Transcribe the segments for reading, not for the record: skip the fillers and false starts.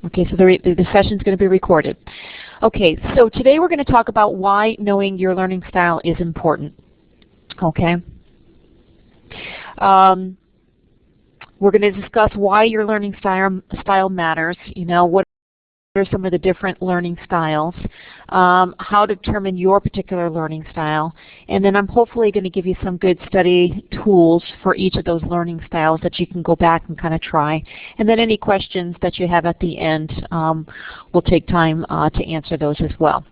Okay, so the session is going to be recorded. Okay, so today we're going to talk about why knowing your learning style is important. Okay. We're going to discuss why your learning style matters. You know, what are some of the different learning styles, how to determine your particular learning style, and then I'm hopefully going to give you some good study tools for each of those learning styles that you can go back and kind of try. And then any questions that you have at the end, we'll take time to answer those as well.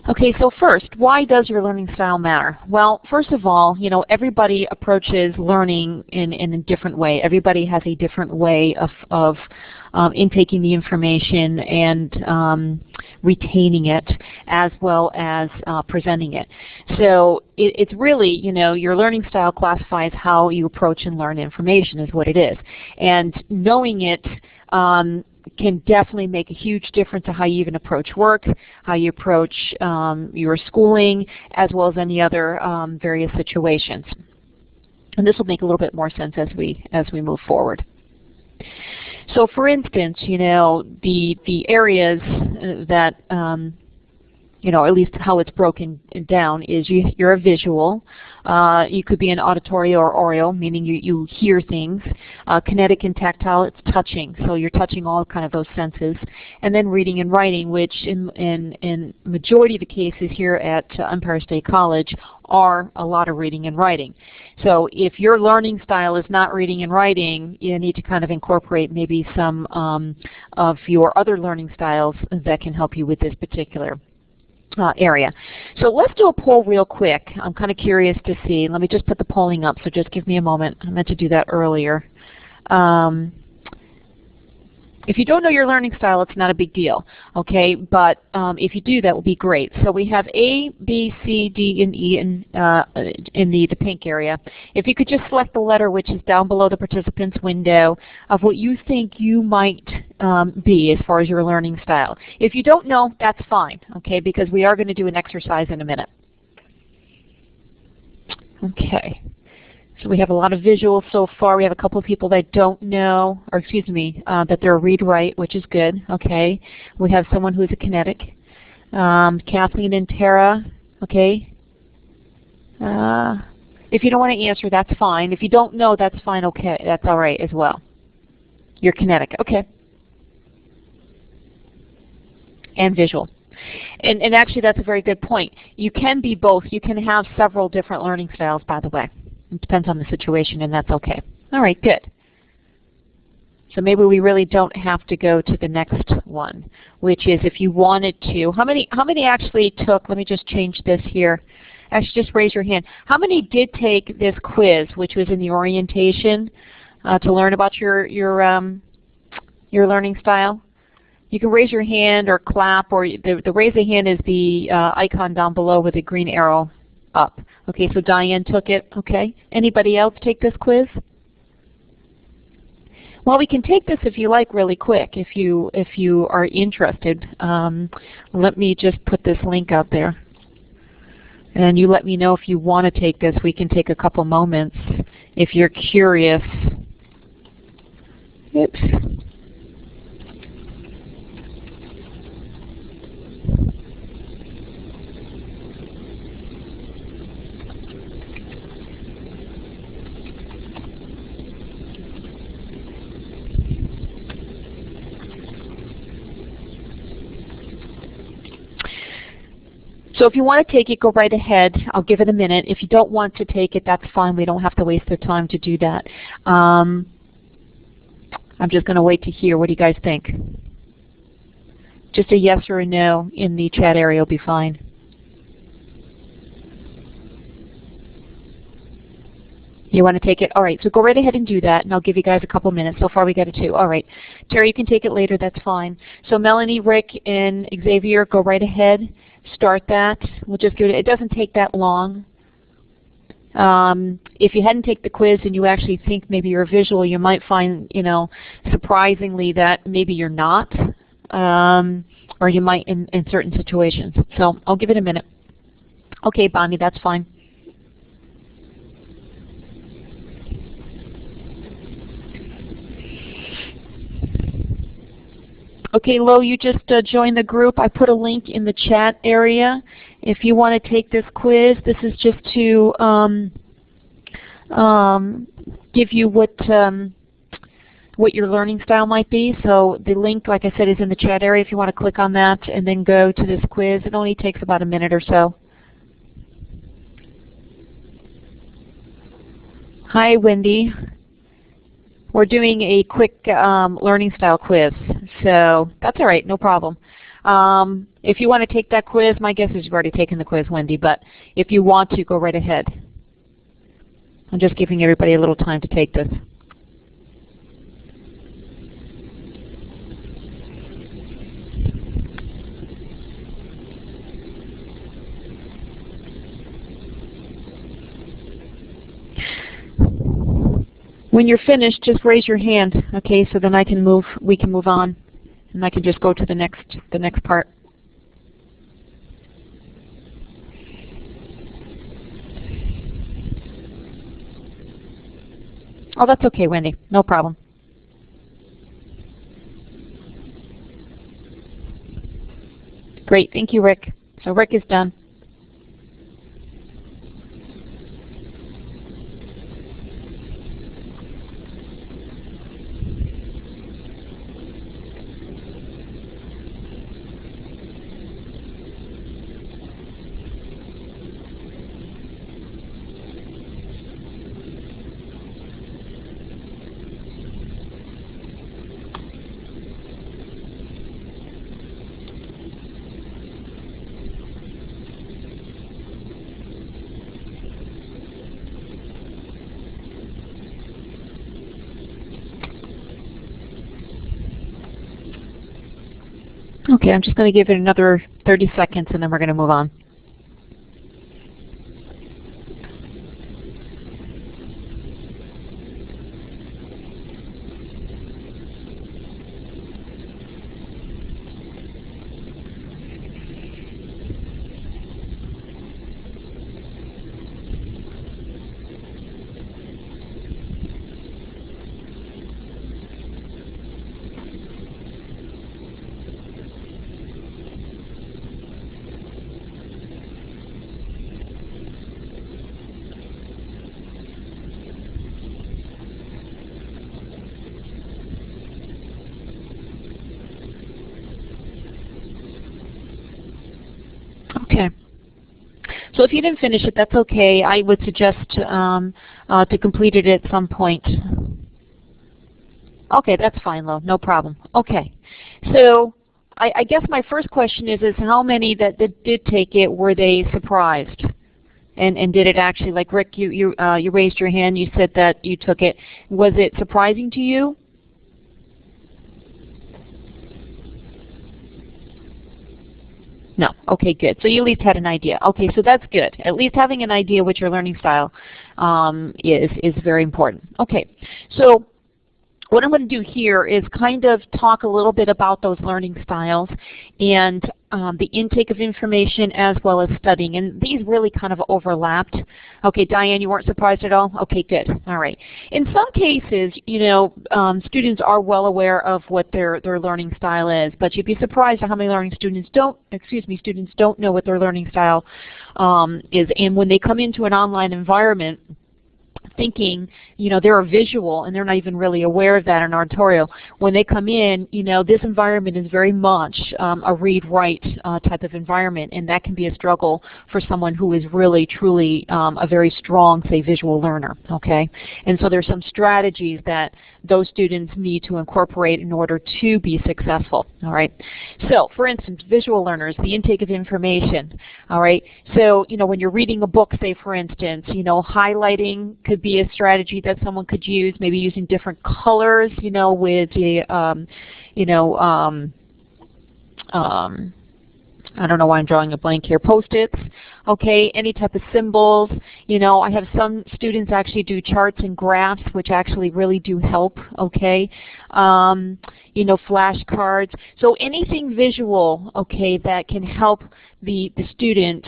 Okay, so first, why does your learning style matter? Well, first of all, you know, everybody approaches learning in a different way. Everybody has a different way of intaking the information and retaining it, as well as presenting it. So it's really, you know, your learning style classifies how you approach and learn information is what it is. And knowing it can definitely make a huge difference to how you even approach work, how you approach your schooling, as well as any other various situations. And this will make a little bit more sense as we move forward. So, for instance, you know, the areas that you know, at least how it's broken down is you're a visual. You could be an auditory or oral, meaning you hear things. Kinetic and tactile, it's touching. So you're touching all kind of those senses. And then reading and writing, which in majority of the cases here at Empire State College are a lot of reading and writing. So if your learning style is not reading and writing, you need to kind of incorporate maybe some of your other learning styles that can help you with this particular area. So let's do a poll real quick. I'm kind of curious to see. Let me just put the polling up, so just give me a moment. I meant to do that earlier. If you don't know your learning style, it's not a big deal, okay? But if you do, that would be great. So we have A, B, C, D, and E in the pink area. If you could just select the letter which is down below the participants window of what you think you might be as far as your learning style. If you don't know, that's fine, okay? Because we are going to do an exercise in a minute. Okay. So we have a lot of visuals so far. We have a couple of people that don't know, or excuse me, that they're read-write, which is good. Okay. We have someone who's a kinetic. Kathleen and Tara. Okay. If you don't want to answer, that's fine. If you don't know, that's fine. Okay, that's all right as well. You're kinetic. Okay. And visual. And actually, that's a very good point. You can be both. You can have several different learning styles, by the way. It depends on the situation, and that's okay. All right, good. So maybe we really don't have to go to the next one, which is if you wanted to. How many actually took, let me just change this here. Actually, just raise your hand. How many did take this quiz, which was in the orientation, to learn about your learning style? You can raise your hand or clap, or the raise a hand is the icon down below with a green arrow up. Okay, so Diane took it. Okay. Anybody else take this quiz? Well, we can take this if you like really quick, if you are interested. Let me just put this link out there. And you let me know if you want to take this. We can take a couple moments if you're curious. Oops. So if you want to take it, go right ahead. I'll give it a minute. If you don't want to take it, that's fine. We don't have to waste their time to do that. I'm just going to wait to hear. What do you guys think? Just a yes or a no in the chat area will be fine. You want to take it? All right, so go right ahead and do that, and I'll give you guys a couple minutes. So far we got a 2. All right. Terry, you can take it later. That's fine. So Melanie, Rick, and Xavier, go right ahead. Start that. We'll just give it doesn't take that long. If you hadn't taken the quiz and you actually think maybe you're visual, you might find, you know, surprisingly that maybe you're not, or you might in certain situations. So I'll give it a minute. Okay, Bonnie, that's fine. Okay, Lo, you just joined the group. I put a link in the chat area. If you want to take this quiz, this is just to give you what your learning style might be. So the link, like I said, is in the chat area if you want to click on that and then go to this quiz. It only takes about a minute or so. Hi, Wendy. We're doing a quick learning style quiz, so that's all right, no problem. If you want to take that quiz, my guess is you've already taken the quiz, Wendy, but if you want to, go right ahead. I'm just giving everybody a little time to take this. When you're finished, just raise your hand, okay? So then we can move on, and I can just go to the next part. Oh, that's okay, Wendy. No problem. Great, thank you, Rick. So Rick is done. Okay, I'm just going to give it another 30 seconds and then we're going to move on. Okay. So if you didn't finish it, that's okay. I would suggest to complete it at some point. Okay, that's fine, Lo. No problem. Okay. So I guess my first question is how many that did take it, were they surprised? And did it actually, like Rick, you raised your hand, you said that you took it. Was it surprising to you? No. Okay, good. So you at least had an idea. Okay, so that's good. At least having an idea what your learning style is very important. Okay, so what I'm going to do here is kind of talk a little bit about those learning styles and the intake of information as well as studying. And these really kind of overlapped. Okay, Diane, you weren't surprised at all? Okay, good. All right. In some cases, you know, students are well aware of what their learning style is, but you'd be surprised at how many students don't know what their learning style is. And when they come into an online environment, thinking, you know, they're a visual and they're not even really aware of that in our tutorial. When they come in, you know, this environment is very much a read-write type of environment, and that can be a struggle for someone who is really, truly a very strong, say, visual learner, okay? And so there's some strategies that those students need to incorporate in order to be successful, all right? So, for instance, visual learners, the intake of information, all right? So, you know, when you're reading a book, say, for instance, you know, highlighting could be a strategy that someone could use, maybe using different colors, you know, with the, I don't know why I'm drawing a blank here, Post-its, okay, any type of symbols. You know, I have some students actually do charts and graphs, which actually really do help, okay. You know, flashcards. So anything visual, okay, that can help the student,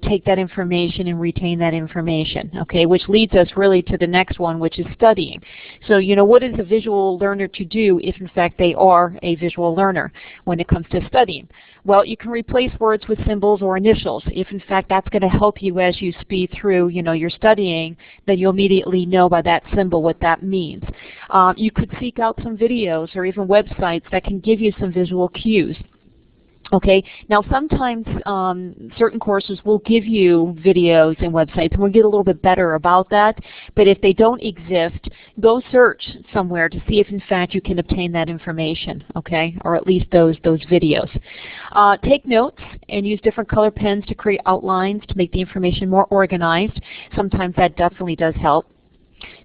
take that information and retain that information, okay, which leads us really to the next one, which is studying. So, what is a visual learner to do if, in fact, they are a visual learner when it comes to studying? Well, you can replace words with symbols or initials. If, in fact, that's going to help you as you speed through, your studying, then you'll immediately know by that symbol what that means. You could seek out some videos or even websites that can give you some visual cues. Okay, now sometimes certain courses will give you videos and websites, and we'll get a little bit better about that. But if they don't exist, go search somewhere to see if in fact you can obtain that information, okay, or at least those videos. Take notes and use different color pens to create outlines to make the information more organized. Sometimes that definitely does help.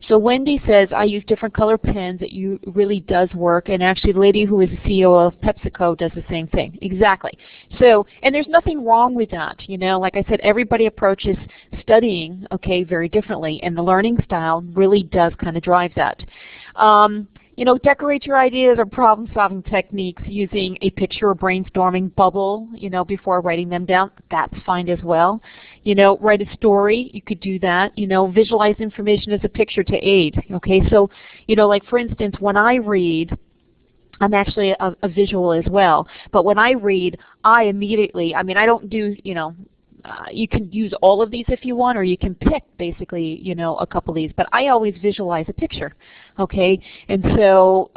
So Wendy says, I use different color pens. It really does work. And actually the lady who is the CEO of PepsiCo does the same thing. Exactly. So, and there's nothing wrong with that. Like I said, everybody approaches studying, okay, very differently. And the learning style really does kind of drive that. Decorate your ideas or problem-solving techniques using a picture or brainstorming bubble, before writing them down. That's fine as well. Write a story. You could do that. Visualize information as a picture to aid. Okay, so, like for instance, when I read, I'm actually a visual as well. But when I read, I immediately, I don't do, you can use all of these if you want, or you can pick basically, a couple of these. But I always visualize a picture, okay? And so,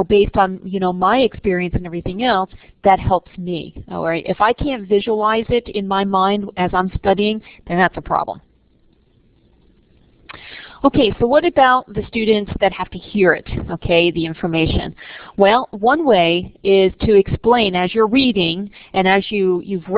based on, my experience and everything else, that helps me, all right? If I can't visualize it in my mind as I'm studying, then that's a problem. Okay, so what about the students that have to hear it, okay, the information? Well, one way is to explain as you're reading, and as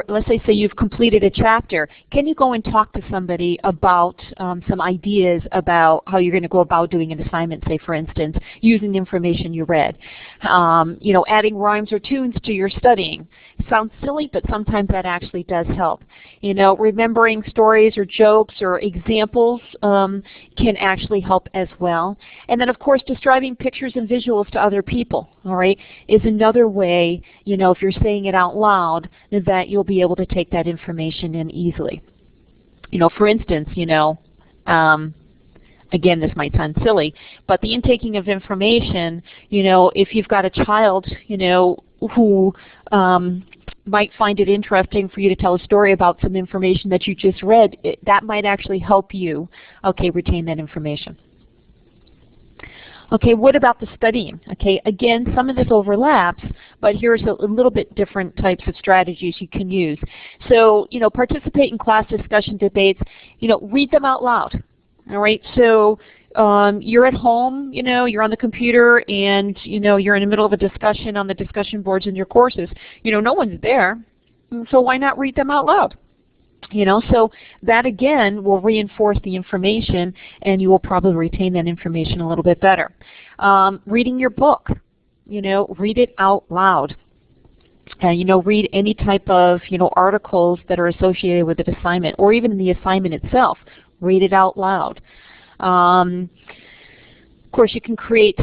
let's say you've completed a chapter, can you go and talk to somebody about some ideas about how you're going to go about doing an assignment, say for instance, using the information you read. Adding rhymes or tunes to your studying. Sounds silly, but sometimes that actually does help. Remembering stories or jokes or examples can actually help as well. And then, of course, describing pictures and visuals to other people, all right, is another way, if you're saying it out loud, that you'll be able to take that information in easily. For instance, again, this might sound silly, but the intaking of information, if you've got a child, who might find it interesting for you to tell a story about some information that you just read, that might actually help you, okay, retain that information. Okay, what about the studying? Okay, again, some of this overlaps, but here's a little bit different types of strategies you can use. So, participate in class discussion debates, read them out loud. All right, so you're at home, you're on the computer, and you're in the middle of a discussion on the discussion boards in your courses. No one's there, so why not read them out loud? So that again will reinforce the information, and you will probably retain that information a little bit better. Reading your book, read it out loud. Read any type of articles that are associated with the assignment, or even the assignment itself. Read it out loud. Of course, you can create,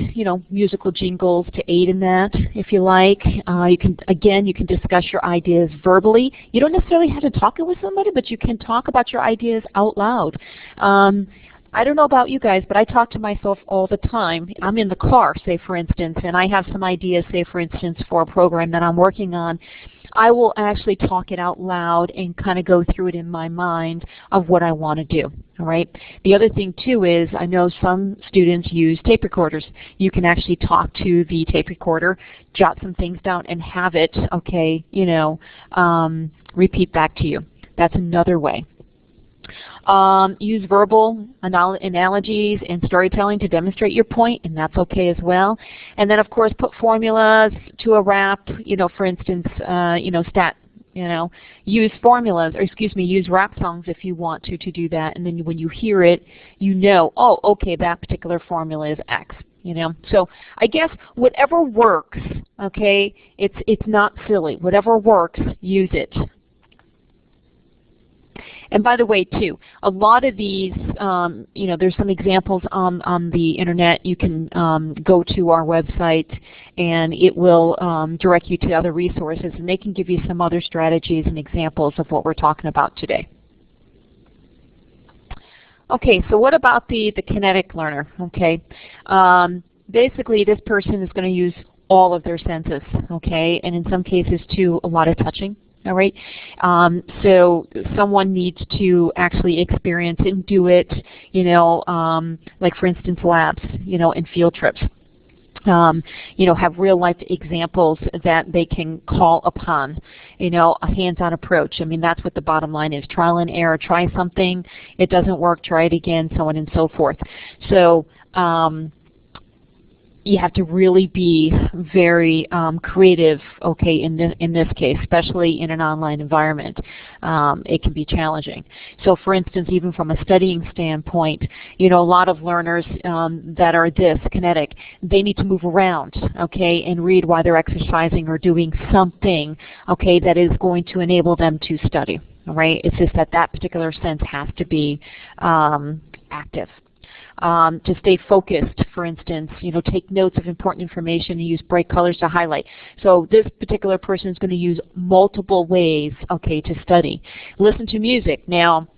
musical jingles to aid in that, if you like. You can discuss your ideas verbally. You don't necessarily have to talk it with somebody, but you can talk about your ideas out loud. I don't know about you guys, but I talk to myself all the time. I'm in the car, say for instance, and I have some ideas, say for instance, for a program that I'm working on. I will actually talk it out loud and kind of go through it in my mind of what I want to do, all right? The other thing, too, is I know some students use tape recorders. You can actually talk to the tape recorder, jot some things down, and have it, okay, repeat back to you. That's another way. Use verbal analogies and storytelling to demonstrate your point, and that's okay as well. And then, of course, put formulas to a rap. For instance, use formulas, or use rap songs if you want to do that. And then when you hear it, oh, okay, that particular formula is X. So I guess whatever works, okay, it's not silly. Whatever works, use it. And by the way, too, a lot of these, there's some examples on the internet. You can go to our website, and it will direct you to other resources, and they can give you some other strategies and examples of what we're talking about today. Okay, so what about the kinetic learner? Okay, basically this person is going to use all of their senses, okay, and in some cases too, a lot of touching. All right, so someone needs to actually experience and do it, like for instance labs, and field trips. Have real life examples that they can call upon, a hands-on approach. I mean, that's what the bottom line is. Trial and error. Try something, it doesn't work, try it again, so on and so forth. So you have to really be very creative, okay, in this case, especially in an online environment. It can be challenging. So for instance, even from a studying standpoint, a lot of learners that are kinetic, they need to move around, okay, and read while they're exercising or doing something, okay, that is going to enable them to study, all right? It's just that particular sense has to be active. To stay focused, for instance, take notes of important information and use bright colors to highlight. So this particular person is going to use multiple ways, okay, to study. Listen to music. Now,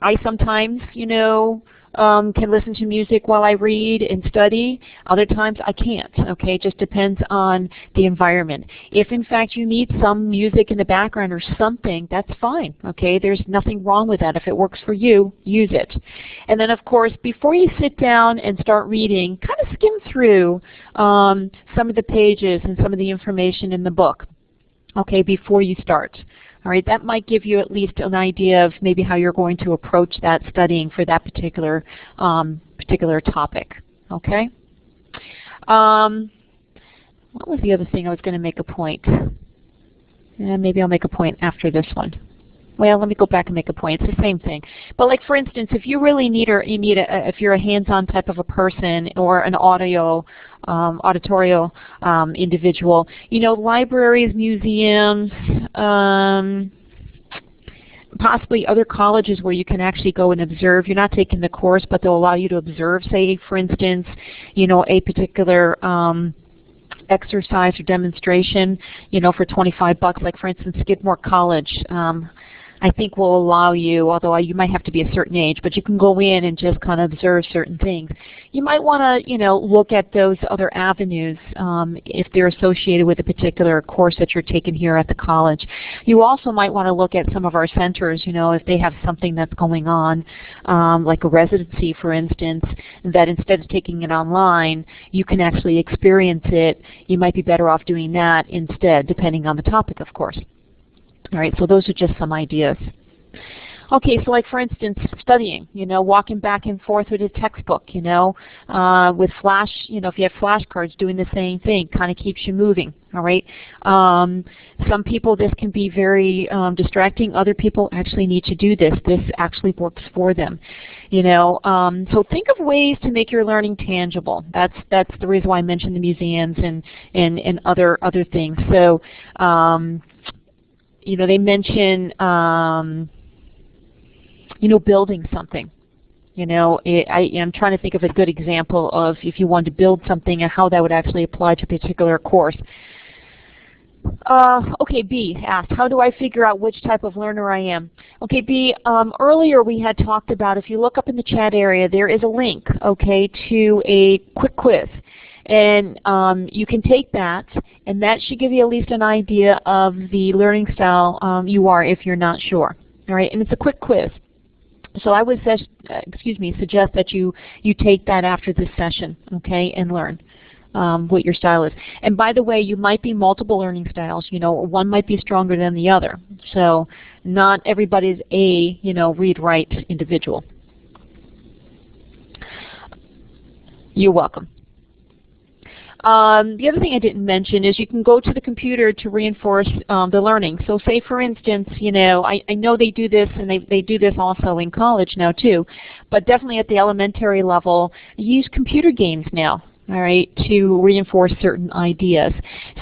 I sometimes, can listen to music while I read and study. Other times I can't, okay? It just depends on the environment. If in fact you need some music in the background or something, that's fine, okay? There's nothing wrong with that. If it works for you, use it. And then of course, before you sit down and start reading, kind of skim through some of the pages and some of the information in the book, okay, before you start. All right, that might give you at least an idea of maybe how you're going to approach that studying for that particular topic. Okay. What was the other thing I was going to make a point? Maybe I'll make a point after this one. Well, let me go back and make a point. It's the same thing. But like for instance, if you really need, if you're a hands-on type of a person or an auditorial individual, libraries, museums, possibly other colleges where you can actually go and observe. You're not taking the course, but they'll allow you to observe, say, for instance, a particular exercise or demonstration, for $25. Like for instance, Skidmore College, I think will allow you, although you might have to be a certain age, but you can go in and just kind of observe certain things. You might want to, look at those other avenues if they're associated with a particular course that you're taking here at the college. You also might want to look at some of our centers, if they have something that's going on, like a residency, for instance, that instead of taking it online, you can actually experience it. You might be better off doing that instead, depending on the topic, of course. All right, so those are just some ideas. Okay, so like for instance, studying, walking back and forth with a textbook, with flash, if you have flashcards, doing the same thing, kind of keeps you moving, all right? Some people, this can be very distracting. Other people actually need to do this. This actually works for them, So think of ways to make your learning tangible. That's the reason why I mentioned the museums and other things. So, they mention, building something. I'm trying to think of a good example of if you wanted to build something and how that would actually apply to a particular course. Okay, B asked, how do I figure out which type of learner I am? Okay, B, earlier we had talked about, if you look up in the chat area, there is a link, okay, to a quick quiz. And you can take that, and that should give you at least an idea of the learning style you are if you're not sure. All right, and it's a quick quiz. So I would suggest that you take that after this session, okay, and learn what your style is. And by the way, you might be multiple learning styles. One might be stronger than the other. So not everybody's a read-write individual. You're welcome. The other thing I didn't mention is you can go to the computer to reinforce the learning. So say for instance, I know they do this, and they do this also in college now too, but definitely at the elementary level, use computer games now. all right, to reinforce certain ideas.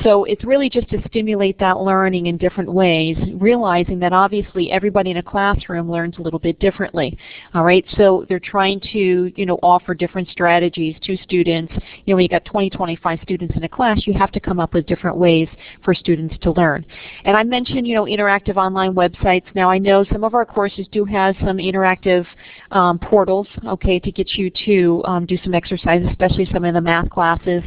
So it's really just to stimulate that learning in different ways, realizing that obviously everybody in a classroom learns a little bit differently, all right? So they're trying to, offer different strategies to students. When you got 20, 25 students in a class, you have to come up with different ways for students to learn. And I mentioned, interactive online websites. Now I know some of our courses do have some interactive portals, okay, to get you to do some exercises, especially some of the math classes.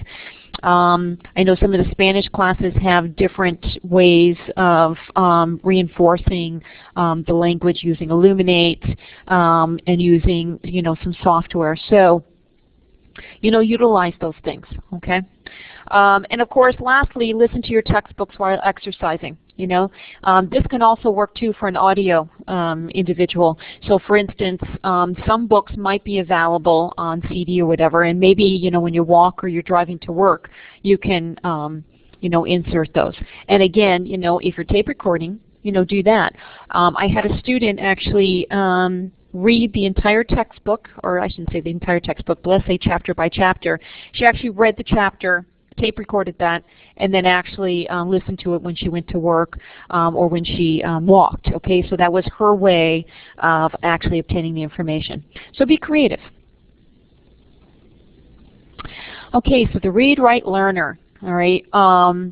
I know some of the Spanish classes have different ways of reinforcing the language using Illuminate and using, some software. So, utilize those things, okay? And of course, lastly, listen to your textbooks while exercising. This can also work too for an audio individual. So for instance, some books might be available on CD or whatever, and maybe, when you walk or you're driving to work, you can, insert those. And again, if you're tape recording, do that. I had a student actually read the entire textbook, or I shouldn't say the entire textbook, but let's say chapter by chapter. She actually read the chapter, tape recorded that, and then actually listened to it when she went to work or when she walked. Okay, so that was her way of actually obtaining the information. So be creative. Okay, so the read, write, learner. All right. I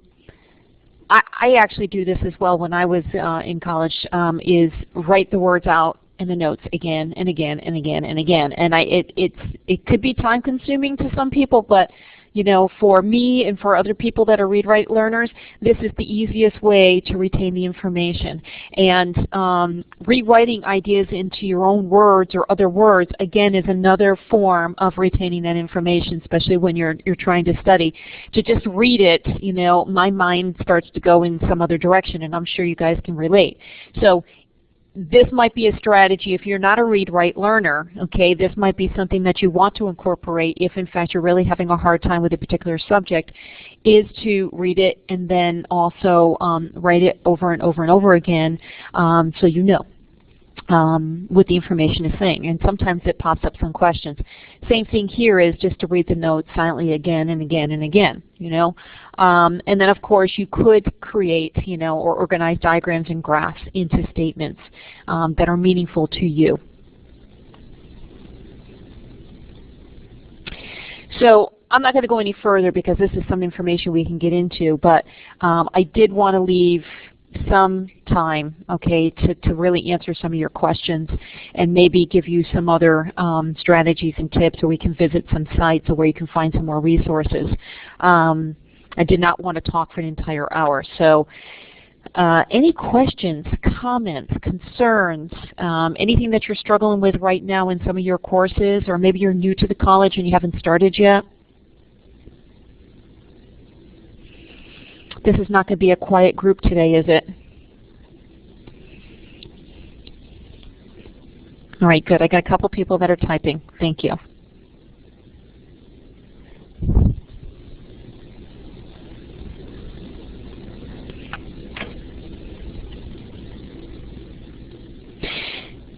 actually do this as well when I was in college, is write the words out in the notes again and again and again and again. And it could be time consuming to some people, but for me and for other people that are read-write learners, this is the easiest way to retain the information. And rewriting ideas into your own words or other words, again, is another form of retaining that information, especially when you're trying to study. To just read it, my mind starts to go in some other direction, and I'm sure you guys can relate. So this might be a strategy if you're not a read-write learner, okay, this might be something that you want to incorporate if in fact you're really having a hard time with a particular subject, is to read it and then also write it over and over and over again so you know what the information is saying. And sometimes it pops up some questions. Same thing here is just to read the notes silently again and again and again, and then of course you could create, or organize diagrams and graphs into statements that are meaningful to you. So I'm not going to go any further because this is some information we can get into, but I did want to leave some time, okay, to really answer some of your questions and maybe give you some other strategies and tips, or we can visit some sites where you can find some more resources. I did not want to talk for an entire hour. So any questions, comments, concerns, anything that you're struggling with right now in some of your courses, or maybe you're new to the college and you haven't started yet? This is not going to be a quiet group today, is it? All right, good. I got a couple people that are typing. Thank you.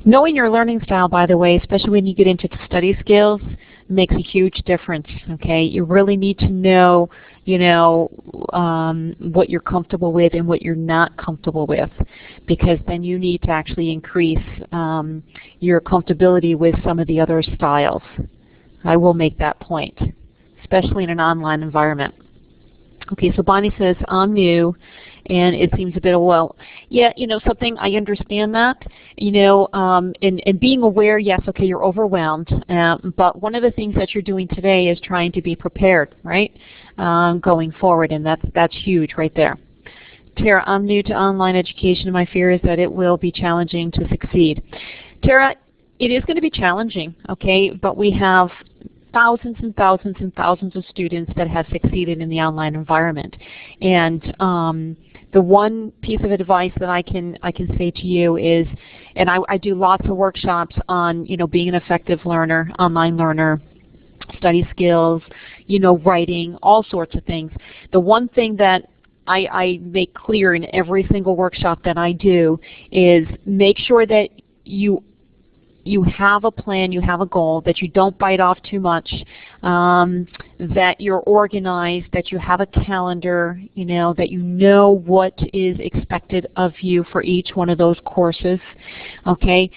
Knowing your learning style, by the way, especially when you get into the study skills, makes a huge difference, okay? You really need to know, what you're comfortable with and what you're not comfortable with, because then you need to actually increase your comfortability with some of the other styles. I will make that point, especially in an online environment. Okay, so Bonnie says, I'm new, and it seems a bit, well, yeah, something, I understand that, and being aware, yes, okay, you're overwhelmed, but one of the things that you're doing today is trying to be prepared, right, going forward, and that's huge right there. Tara, I'm new to online education, and my fear is that it will be challenging to succeed. Tara, it is going to be challenging, okay, but we have thousands and thousands and thousands of students that have succeeded in the online environment. And the one piece of advice that I can say to you is, and I do lots of workshops on being an effective learner, online learner, study skills, writing, all sorts of things. The one thing that I make clear in every single workshop that I do is make sure that you you have a plan, you have a goal, that you don't bite off too much, that you're organized, that you have a calendar, that you know what is expected of you for each one of those courses. Okay?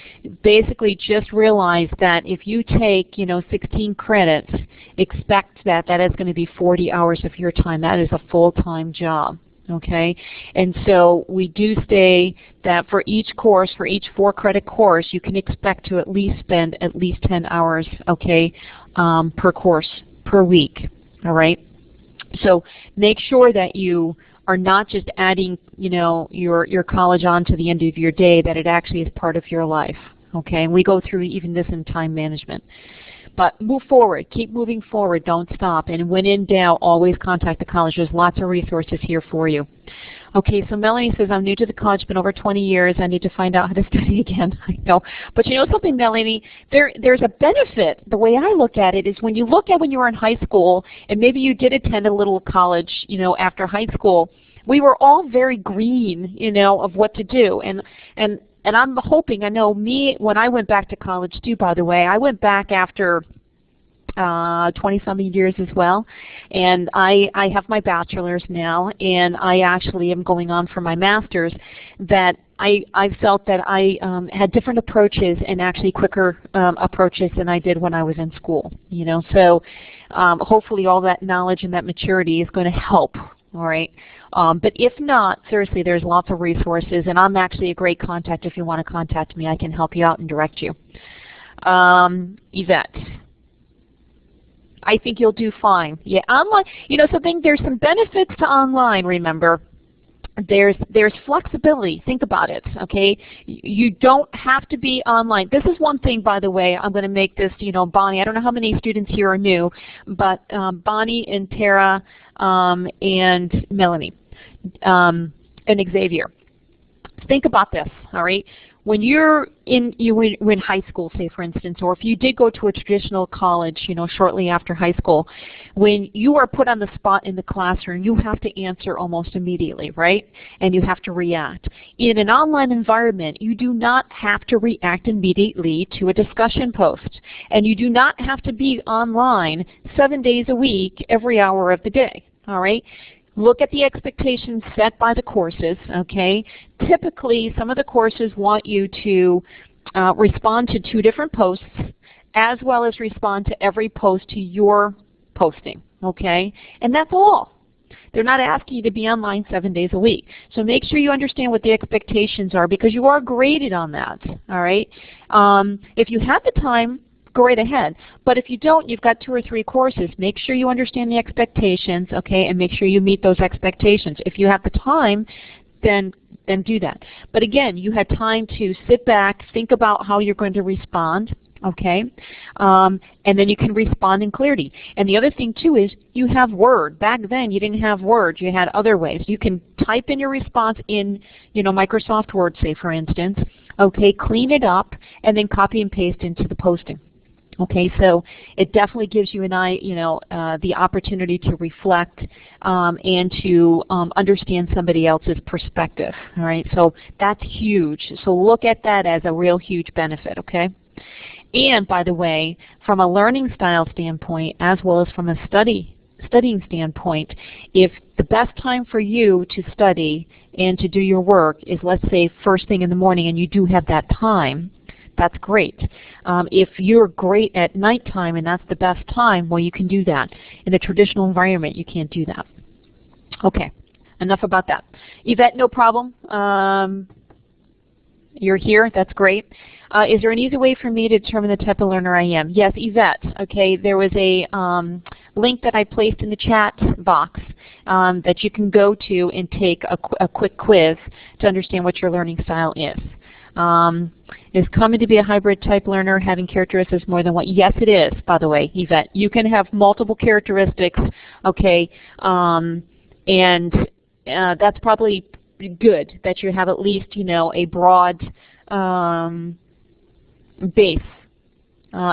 Basically just realize that if you take, 16 credits, expect that that is going to be 40 hours of your time. That is a full-time job. Okay, and so we do say that for each course, for each 4-credit course, you can expect to at least spend at least 10 hours, okay, per course, per week, all right? So make sure that you are not just adding, your college on to the end of your day, that it actually is part of your life, okay? And we go through even this in time management. But move forward. Keep moving forward. Don't stop. And when in doubt, always contact the college. There's lots of resources here for you. Okay, so Melanie says, I'm new to the college, been over 20 years. I need to find out how to study again. I know. But you know something, Melanie? There's a benefit. The way I look at it is when you look at when you were in high school, and maybe you did attend a little college, after high school, we were all very green, of what to do. And I'm hoping, I know me, when I went back to college too, by the way, I went back after 20-something years as well, and I have my bachelor's now, and I actually am going on for my master's, that I felt that I had different approaches and actually quicker approaches than I did when I was in school, So hopefully all that knowledge and that maturity is going to help, all right? But if not, seriously, there's lots of resources, and I'm actually a great contact. If you want to contact me, I can help you out and direct you. Yvette, I think you'll do fine. Yeah, online, there's some benefits to online, remember. There's flexibility. Think about it, okay? You don't have to be online. This is one thing, by the way, I'm going to make this, Bonnie, I don't know how many students here are new, but Bonnie and Tara and Melanie and Xavier. Think about this, all right? When you're in high school, say for instance, or if you did go to a traditional college, shortly after high school, when you are put on the spot in the classroom, you have to answer almost immediately, right? And you have to react. In an online environment, you do not have to react immediately to a discussion post, and you do not have to be online 7 days a week, every hour of the day, all right? Look at the expectations set by the courses, okay? Typically, some of the courses want you to respond to 2 different posts, as well as respond to every post to your posting, okay? And that's all. They're not asking you to be online 7 days a week. So make sure you understand what the expectations are, because you are graded on that, all right? If you have the time, go right ahead. But if you don't, you've got 2 or 3 courses. Make sure you understand the expectations, okay, and make sure you meet those expectations. If you have the time, then do that. But again, you had time to sit back, think about how you're going to respond, okay, and then you can respond in clarity. And the other thing too is you have Word. Back then you didn't have Word. You had other ways. You can type in your response in, Microsoft Word, say for instance, okay, clean it up, and then copy and paste into the posting. Okay, so it definitely gives you the opportunity to reflect and to understand somebody else's perspective. All right, so that's huge. So look at that as a real huge benefit. Okay, and by the way, from a learning style standpoint, as well as from a studying standpoint, if the best time for you to study and to do your work is, let's say, first thing in the morning, and you do have that time, that's great. If you're great at nighttime and that's the best time, well, you can do that. In a traditional environment, you can't do that. Okay, enough about that. Yvette, no problem. You're here. That's great. Is there an easy way for me to determine the type of learner I am? Yes, Yvette. Okay, there was a link that I placed in the chat box that you can go to and take a quick quiz to understand what your learning style is. Is common to be a hybrid type learner having characteristics more than one? Yes, it is, by the way, Yvette. You can have multiple characteristics, okay, and that's probably good that you have at least, a broad base.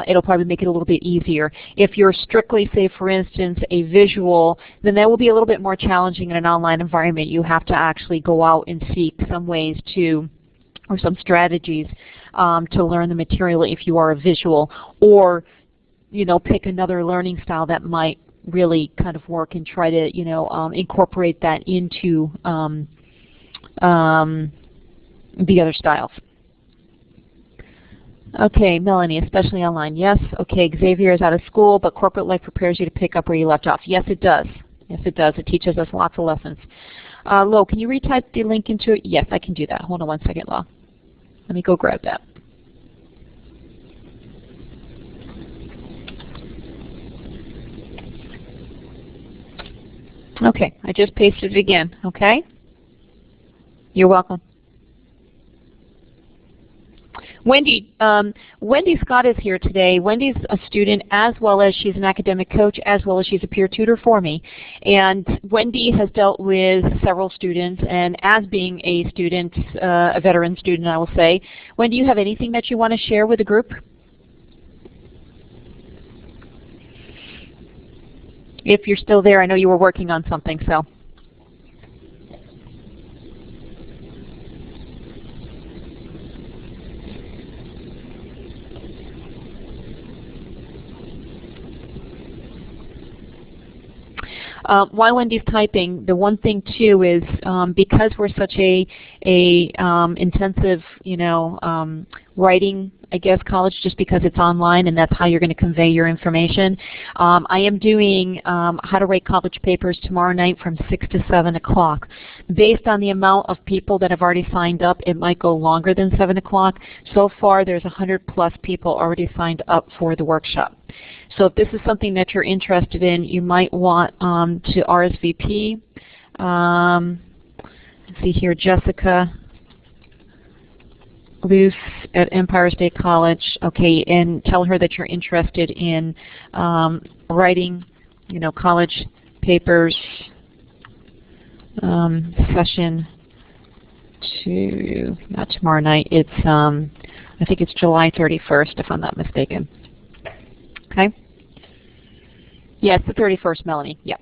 It'll probably make it a little bit easier. If you're strictly, say, for instance, a visual, then that will be a little bit more challenging in an online environment. You have to actually go out and seek some ways to or some strategies to learn the material if you are a visual, or pick another learning style that might really kind of work and try to incorporate that into the other styles. Okay, Melanie, especially online. Yes, okay, Xavier is out of school, but corporate life prepares you to pick up where you left off. Yes, it does. Yes, it does. It teaches us lots of lessons. Lo, can you retype the link into it? Yes, I can do that. Hold on one second, Lo. Let me go grab that. Okay, I just pasted it again, okay? You're welcome. Wendy, Wendy Scott is here today. Wendy's a student as well as she's an academic coach, as well as she's a peer tutor for me. And Wendy has dealt with several students, and as being a student, a veteran student, I will say, Wendy, do you have anything that you want to share with the group? If you're still there, I know you were working on something, so. While Wendy's typing, the one thing too is because we're such a intensive, writing, I guess, college, just because it's online and that's how you're going to convey your information. I am doing how to write college papers tomorrow night from 6 to 7 o'clock. Based on the amount of people that have already signed up, it might go longer than 7 o'clock. So far, there's 100+ people already signed up for the workshop. So if this is something that you're interested in, you might want to RSVP. Let's see here, Jessica Luce at Empire State College. Okay, and tell her that you're interested in writing, college papers. Session not tomorrow night. It's I think it's July 31st, if I'm not mistaken. Okay. Yeah, it's the 31st, Melanie. Yeah.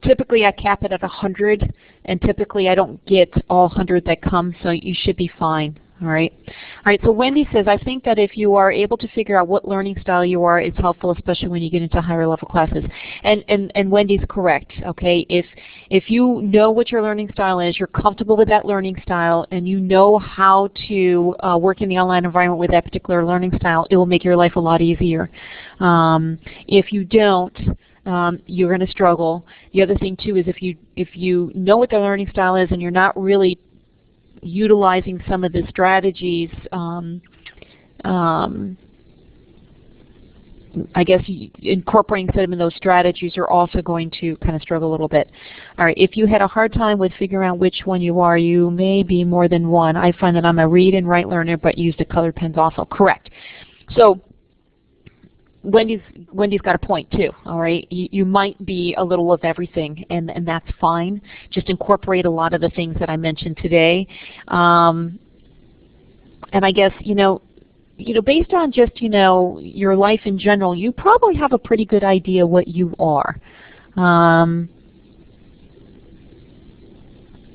Typically, I cap it at 100, and typically I don't get all 100 that come, so you should be fine. All right. All right. So Wendy says, I think that if you are able to figure out what learning style you are, it's helpful, especially when you get into higher level classes. And Wendy's correct. Okay. If you know what your learning style is, you're comfortable with that learning style, and you know how to work in the online environment with that particular learning style, it will make your life a lot easier. If you don't, you're going to struggle. The other thing too is if you know what the learning style is and you're not really utilizing some of the strategies, I guess incorporating some of those strategies, you're also going to kind of struggle a little bit. All right, if you had a hard time with figuring out which one you are, you may be more than one. I find that I'm a read and write learner, but use the colored pens also. Correct. So Wendy's got a point too, all right? You might be a little of everything, and that's fine. Just incorporate a lot of the things that I mentioned today. And I guess, based on just, your life in general, you probably have a pretty good idea what you are.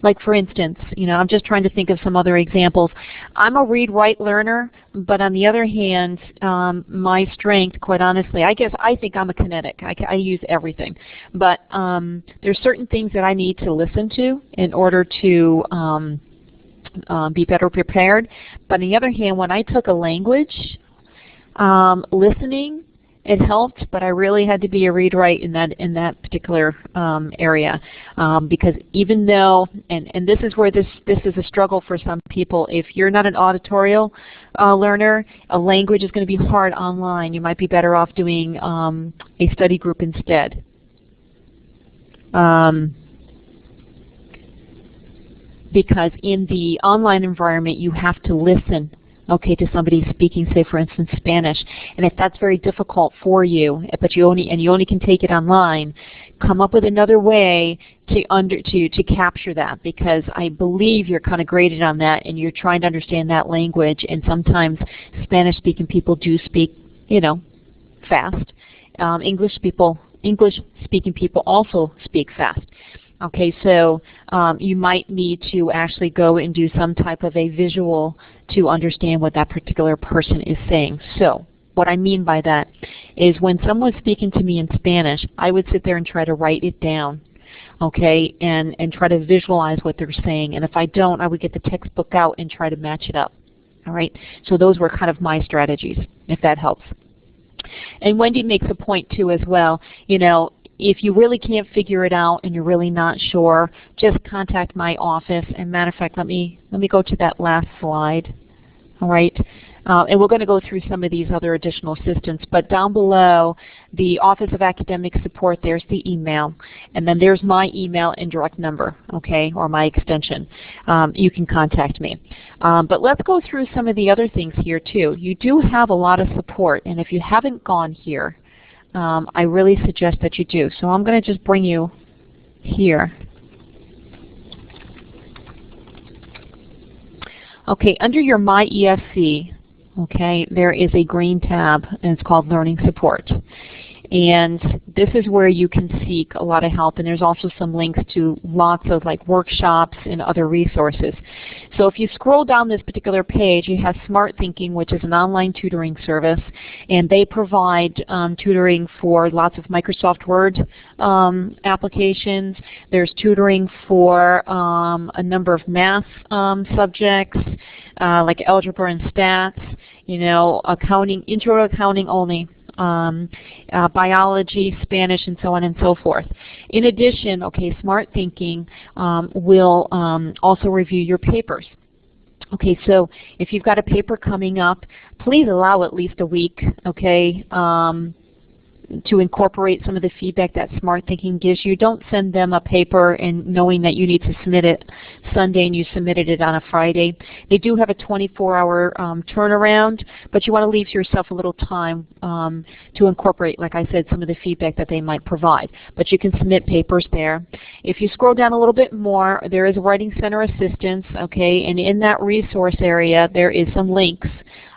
Like for instance, I'm just trying to think of some other examples. I'm a read-write learner, but on the other hand, my strength, quite honestly, I think I'm a kinetic. I use everything. But there's certain things that I need to listen to in order to be better prepared. But on the other hand, when I took a language, listening, it helped, but I really had to be a read-write in that particular area, because even though, and this is where this is a struggle for some people. If you're not an auditorial learner, a language is going to be hard online. You might be better off doing a study group instead. Because in the online environment, you have to listen. Okay, to somebody speaking, say for instance, Spanish, and if that's very difficult for you, but you only can take it online, come up with another way to capture that, because I believe you're kind of graded on that, and you're trying to understand that language, and sometimes Spanish-speaking people do speak, fast. English-speaking people also speak fast. Okay, so you might need to actually go and do some type of a visual to understand what that particular person is saying. So what I mean by that is when someone's speaking to me in Spanish, I would sit there and try to write it down, okay, and try to visualize what they're saying. And if I don't, I would get the textbook out and try to match it up. All right, so those were kind of my strategies, if that helps. And Wendy makes a point too as well, you know, if you really can't figure it out and you're really not sure, just contact my office. And matter of fact, let me go to that last slide. All right, and we're going to go through some of these other additional assistance. But down below, the Office of Academic Support, there's the email, and then there's my email and direct number, okay, or my extension. You can contact me. But let's go through some of the other things here too. You do have a lot of support, and if you haven't gone here, I really suggest that you do. So I'm going to just bring you here. Okay, under your My ESC, okay, there is a green tab, and it's called Learning Support. And this is where you can seek a lot of help, and there's also some links to lots of like workshops and other resources. So if you scroll down this particular page, you have Smart Thinking, which is an online tutoring service, and they provide tutoring for lots of Microsoft Word applications. There's tutoring for a number of math subjects, like algebra and stats, you know, accounting, intro to accounting only. Biology, Spanish, and so on and so forth. In addition, okay, Smart Thinking will also review your papers. Okay, so if you've got a paper coming up, please allow at least a week, okay, to incorporate some of the feedback that Smart Thinking gives you. Don't send them a paper and knowing that you need to submit it Sunday and you submitted it on a Friday. They do have a 24-hour turnaround, but you want to leave yourself a little time to incorporate, like I said, some of the feedback that they might provide. But you can submit papers there. If you scroll down a little bit more, there is Writing Center Assistance, okay, and in that resource area there is some links,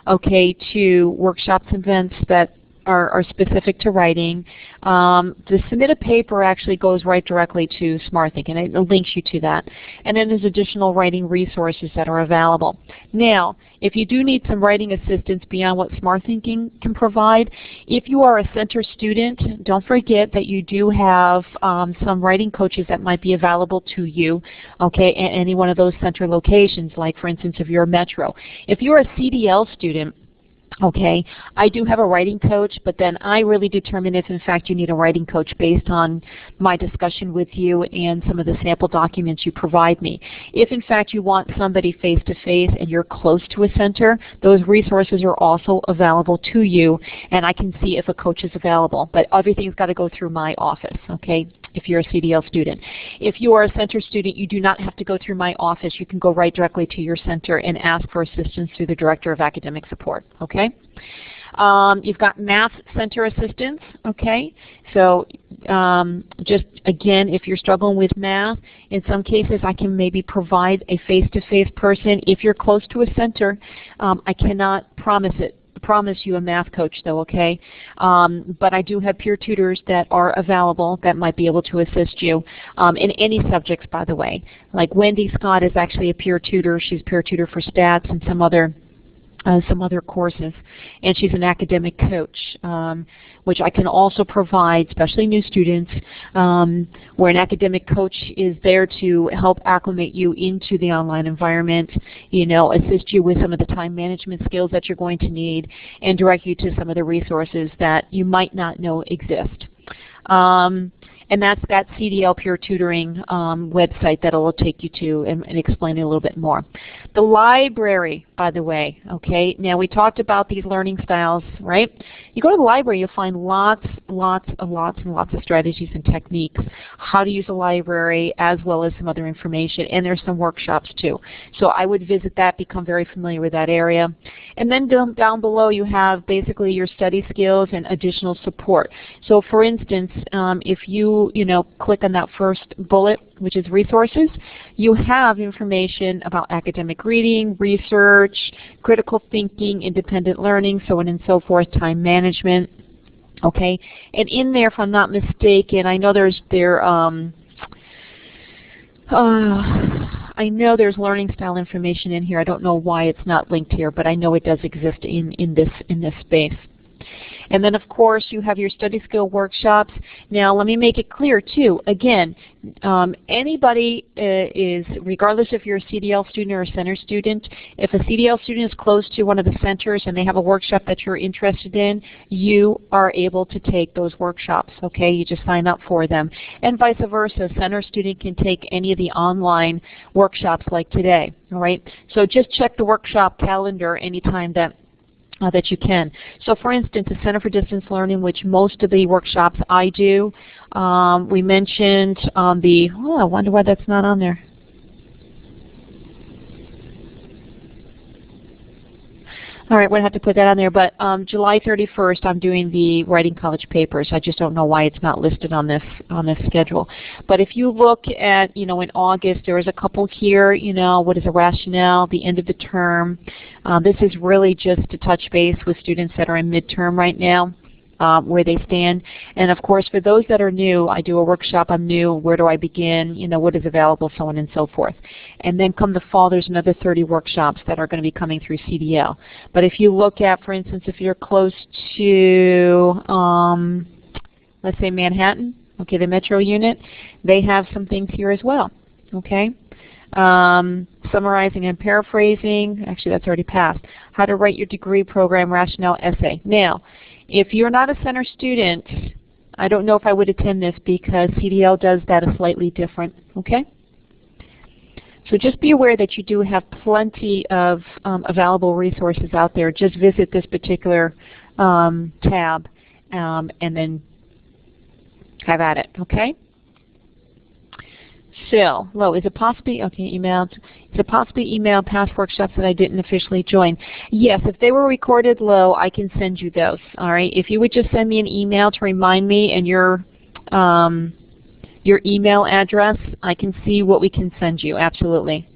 okay, to workshops and events that are specific to writing. To submit a paper actually goes right directly to Smart Thinking. It links you to that. And then there's additional writing resources that are available. Now, if you do need some writing assistance beyond what Smart Thinking can provide, if you are a center student, don't forget that you do have some writing coaches that might be available to you, okay, at any one of those center locations, like for instance if you're a Metro. If you're a CDL student, okay, I do have a writing coach, but then I really determine if in fact you need a writing coach based on my discussion with you and some of the sample documents you provide me. If in fact you want somebody face-to-face and you're close to a center, those resources are also available to you, and I can see if a coach is available. But everything's got to go through my office, okay, if you're a CDL student. If you are a center student, you do not have to go through my office. You can go right directly to your center and ask for assistance through the Director of Academic Support, okay? You've got Math Center Assistance, okay? So just again, if you're struggling with math, in some cases I can maybe provide a face-to-face person. If you're close to a center, I cannot promise you a math coach though, okay? But I do have peer tutors that are available that might be able to assist you in any subjects, by the way. Like Wendy Scott is actually a peer tutor. She's a peer tutor for stats and some other courses, and she's an academic coach, which I can also provide, especially new students, where an academic coach is there to help acclimate you into the online environment, you know, assist you with some of the time management skills that you're going to need, and direct you to some of the resources that you might not know exist. And that's that CDL Peer Tutoring website that it will take you to and explain it a little bit more. The library, by the way, okay, now we talked about these learning styles, right? You go to the library, you'll find lots of strategies and techniques, how to use a library as well as some other information, and there's some workshops too. So I would visit that, become very familiar with that area. And then down below you have basically your study skills and additional support. So for instance, if you click on that first bullet, which is resources, you have information about academic reading, research, critical thinking, independent learning, so on and so forth, time management. Okay, and in there, if I'm not mistaken, I know I know there's learning style information in here. I don't know why it's not linked here, but I know it does exist in this space. And then, of course, you have your study skill workshops. Now, let me make it clear, too. Again, anybody is, regardless if you're a CDL student or a center student, if a CDL student is close to one of the centers and they have a workshop that you're interested in, you are able to take those workshops, okay? You just sign up for them. And vice versa, a center student can take any of the online workshops like today, all right? So just check the workshop calendar anytime that you can. So for instance, the Center for Distance Learning, which most of the workshops I do, we mentioned I wonder why that's not on there. All right, we'll have to put that on there, but July 31st I'm doing the writing college papers. I just don't know why it's not listed on this schedule. But if you look at, in August, there is a couple here, what is the rationale, the end of the term. This is really just to touch base with students that are in midterm right now. Where they stand. And of course, for those that are new, I do a workshop on new, where do I begin, what is available, so on and so forth. And then come the fall, there's another 30 workshops that are going to be coming through CDL. But if you look at, for instance, if you're close to, let's say Manhattan, okay, the metro unit, they have some things here as well, okay? Summarizing and paraphrasing, actually that's already passed. How to write your degree program rationale essay. Now, if you're not a center student, I don't know if I would attend this because CDL does that a slightly different, okay? So just be aware that you do have plenty of available resources out there. Just visit this particular tab and then have at it, okay? So, is it possibly, is it possibly email past workshops that I didn't officially join? Yes, if they were recorded, I can send you those, all right? If you would just send me an email to remind me and your email address, I can see what we can send you, absolutely.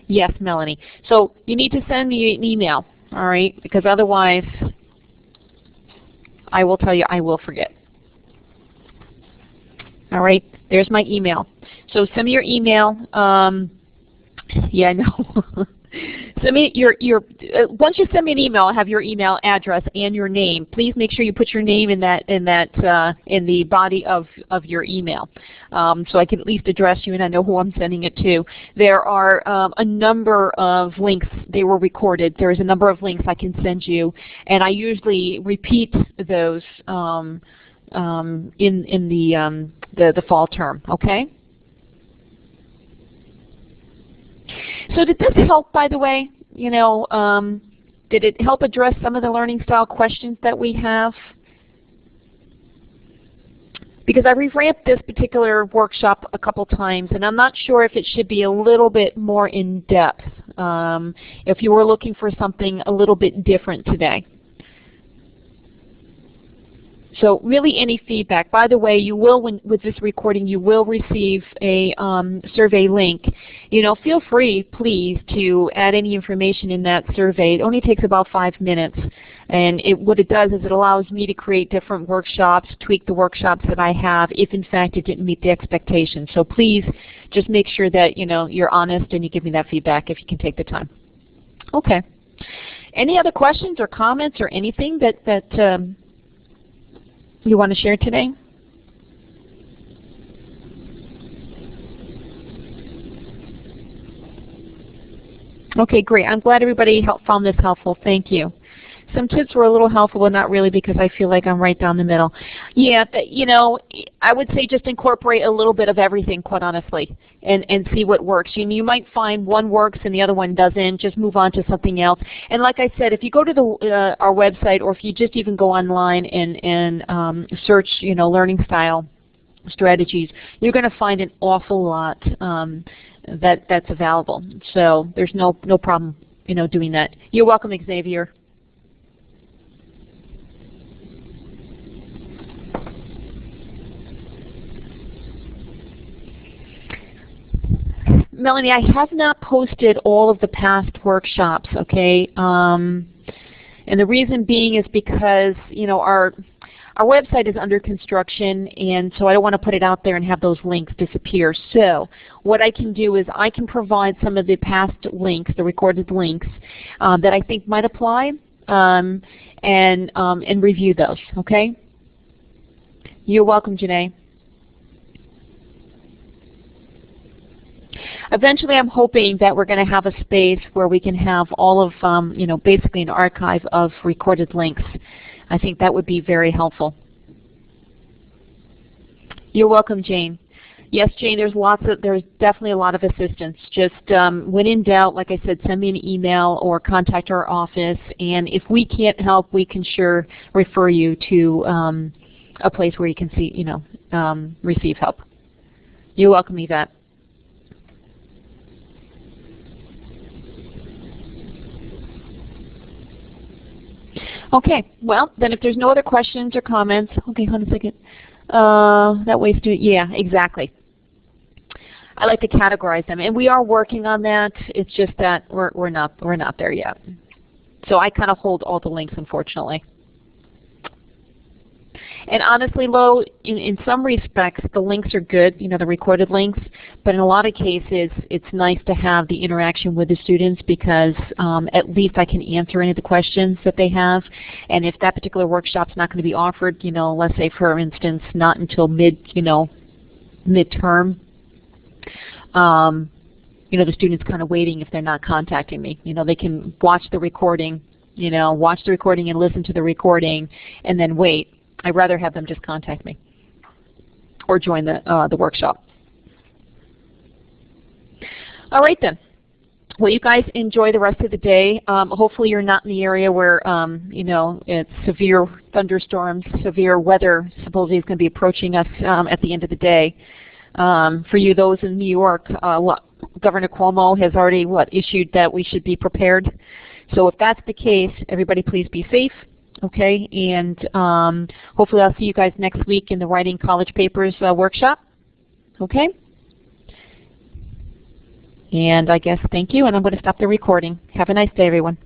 Yes, Melanie. So you need to send me an email, all right? Because otherwise, I will tell you I will forget. All right, there's my email. So send me your email. Yeah, I know. Send me once you send me an email, I'll have your email address and your name. Please make sure you put your name in the body of your email, so I can at least address you and I know who I'm sending it to. There are a number of links. They were recorded. There is a number of links I can send you, and I usually repeat those in the fall term. Okay. So did this help, by the way? Did it help address some of the learning style questions that we have? Because I revamped this particular workshop a couple times, and I'm not sure if it should be a little bit more in depth, if you were looking for something a little bit different today. So really any feedback. By the way, you will, with this recording, you will receive a survey link. Feel free, please, to add any information in that survey. It only takes about 5 minutes. And what it does is it allows me to create different workshops, tweak the workshops that I have if, in fact, it didn't meet the expectations. So please just make sure that, you're honest and you give me that feedback if you can take the time. Okay. Any other questions or comments or anything that you want to share today? Okay, great. I'm glad everybody found this helpful. Thank you. Some tips were a little helpful, but not really because I feel like I'm right down the middle. Yeah, I would say just incorporate a little bit of everything, quite honestly, and see what works. You might find one works and the other one doesn't. Just move on to something else. And like I said, if you go to our website, or if you just even go online and search, learning style strategies, you're going to find an awful lot that's available. So there's no problem, doing that. You're welcome, Xavier. Melanie, I have not posted all of the past workshops, okay? And the reason being is because, our website is under construction, and so I don't want to put it out there and have those links disappear. So what I can do is I can provide some of the past links, the recorded links, that I think might apply, and review those, okay? You're welcome, Janae. Eventually, I'm hoping that we're going to have a space where we can have all of, you know, basically an archive of recorded links. I think that would be very helpful. You're welcome, Jane. Yes, Jane, there's definitely a lot of assistance. Just when in doubt, like I said, send me an email or contact our office. And if we can't help, we can sure refer you to a place where you can see, you know, receive help. You're welcome, Yvette. Okay, well, then if there's no other questions or comments, okay, hold on a second. That way, yeah, exactly. I like to categorize them, and we are working on that. It's just that we're not there yet. So I kind of hold all the links, unfortunately. And honestly, Lo, in some respects, the links are good, you know, the recorded links, but in a lot of cases, it's nice to have the interaction with the students because at least I can answer any of the questions that they have. And if that particular workshop's not going to be offered, you know, let's say, for instance, not until midterm, you know, the student's kind of waiting if they're not contacting me. You know, they can watch the recording, you know, watch the recording and listen to the recording and then wait. I'd rather have them just contact me or join the workshop. All right then. Well, you guys enjoy the rest of the day. Hopefully you're not in the area where, you know, it's severe thunderstorms, severe weather supposedly is going to be approaching us at the end of the day. For you, those in New York, Governor Cuomo has already, issued that we should be prepared. So if that's the case, everybody please be safe. Okay, and hopefully I'll see you guys next week in the Writing College Papers workshop. Okay? And I guess thank you, and I'm going to stop the recording. Have a nice day, everyone.